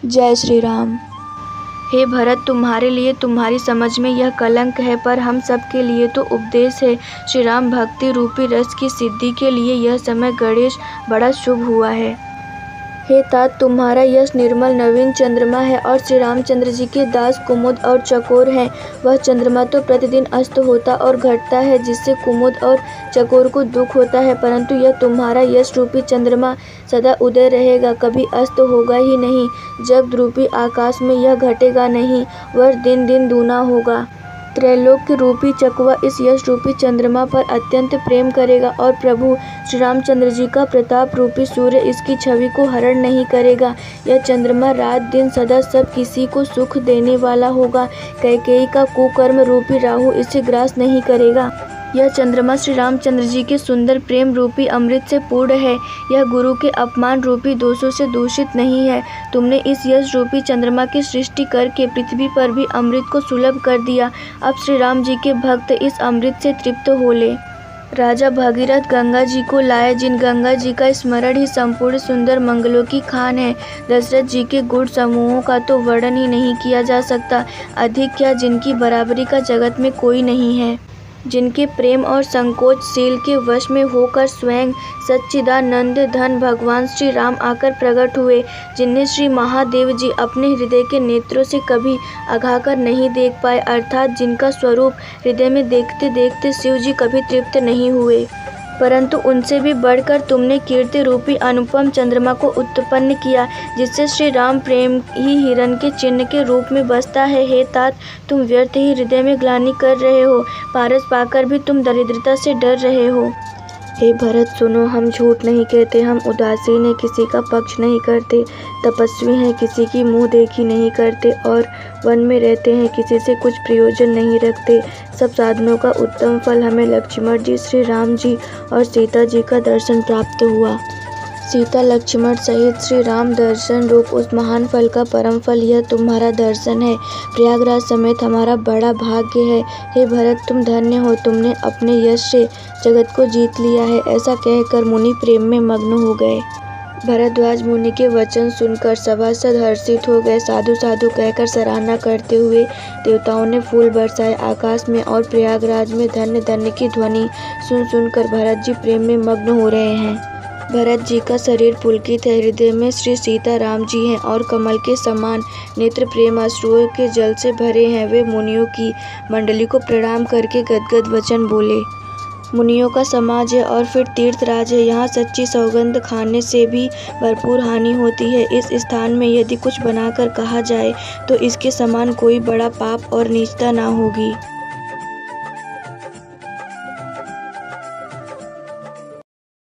जय श्री राम। हे भरत, तुम्हारे लिए तुम्हारी समझ में यह कलंक है, पर हम सब के लिए तो उपदेश है। श्री राम भक्ति रूपी रस की सिद्धि के लिए यह समय गणेश बड़ा शुभ हुआ है। हे तात, तुम्हारा यश निर्मल नवीन चंद्रमा है और श्री रामचंद्र जी के दास कुमुद और चकोर हैं। वह चंद्रमा तो प्रतिदिन अस्त होता और घटता है, जिससे कुमुद और चकोर को दुख होता है, परंतु यह तुम्हारा यश रूपी चंद्रमा सदा उदय रहेगा, कभी अस्त होगा ही नहीं। जग रूपी आकाश में यह घटेगा नहीं, वह दिन दिन दूना होगा। त्रैलोक्य रूपी चकवा इस यश रूपी चंद्रमा पर अत्यंत प्रेम करेगा और प्रभु श्री रामचंद्र जी का प्रताप रूपी सूर्य इसकी छवि को हरण नहीं करेगा। यह चंद्रमा रात दिन सदा सब किसी को सुख देने वाला होगा। कैकेयी का कुकर्म रूपी राहु इसे ग्रास नहीं करेगा। यह चंद्रमा श्री रामचंद्र जी के सुंदर प्रेम रूपी अमृत से पूर्ण है। यह गुरु के अपमान रूपी दोषों से दूषित नहीं है। तुमने इस यश रूपी चंद्रमा की सृष्टि करके पृथ्वी पर भी अमृत को सुलभ कर दिया। अब श्री राम जी के भक्त इस अमृत से तृप्त हो ले। राजा भगीरथ गंगा जी को लाए, जिन गंगा जी का स्मरण ही संपूर्ण सुंदर मंगलों की खान है। दशरथ जी के गुण समूहों का तो वर्णन ही नहीं किया जा सकता। अधिक क्या, जिनकी बराबरी का जगत में कोई नहीं है। जिनके प्रेम और संकोचशील के वश में होकर स्वयं सच्चिदानंद धन भगवान श्री राम आकर प्रकट हुए, जिन्हें श्री महादेव जी अपने हृदय के नेत्रों से कभी अघाकर नहीं देख पाए, अर्थात जिनका स्वरूप हृदय में देखते देखते शिव जी कभी तृप्त नहीं हुए। परंतु उनसे भी बढ़कर तुमने कीर्ति रूपी अनुपम चंद्रमा को उत्पन्न किया, जिससे श्री राम प्रेम ही हिरण के चिन्ह के रूप में बसता है। हे तात, तुम व्यर्थ ही हृदय में ग्लानि कर रहे हो, पारस पाकर भी तुम दरिद्रता से डर रहे हो। हे भरत सुनो, हम झूठ नहीं कहते, हम उदासीन हैं, किसी का पक्ष नहीं करते, तपस्वी हैं, किसी की मुँह देखी नहीं करते और वन में रहते हैं, किसी से कुछ प्रयोजन नहीं रखते। सब साधनों का उत्तम फल हमें लक्ष्मण जी, श्री राम जी और सीता जी का दर्शन प्राप्त हुआ। सीता लक्ष्मण सहित श्री राम दर्शन रूप उस महान फल का परम फल यह तुम्हारा दर्शन है। प्रयागराज समेत हमारा बड़ा भाग्य है। हे भरत, तुम धन्य हो, तुमने अपने यश से जगत को जीत लिया है। ऐसा कहकर मुनि प्रेम में मग्न हो गए। भरद्वाज मुनि के वचन सुनकर सभासद हर्षित हो गए। साधु साधु कहकर सराहना करते हुए देवताओं ने फूल बरसाए आकाश में और प्रयागराज में धन्य धन्य की ध्वनि सुन सुनकर भरत जी प्रेम में मग्न हो रहे हैं। भरत जी का शरीर पुलकित है, हृदय में श्री सीता राम जी हैं और कमल के समान नेत्र प्रेम अश्रुओं के जल से भरे हैं। वे मुनियों की मंडली को प्रणाम करके गदगद वचन बोले। मुनियों का समाज है और फिर तीर्थराज है, यहाँ सच्ची सौगंध खाने से भी भरपूर हानि होती है। इस स्थान में यदि कुछ बनाकर कहा जाए तो इसके समान कोई बड़ा पाप और नीचता ना होगी।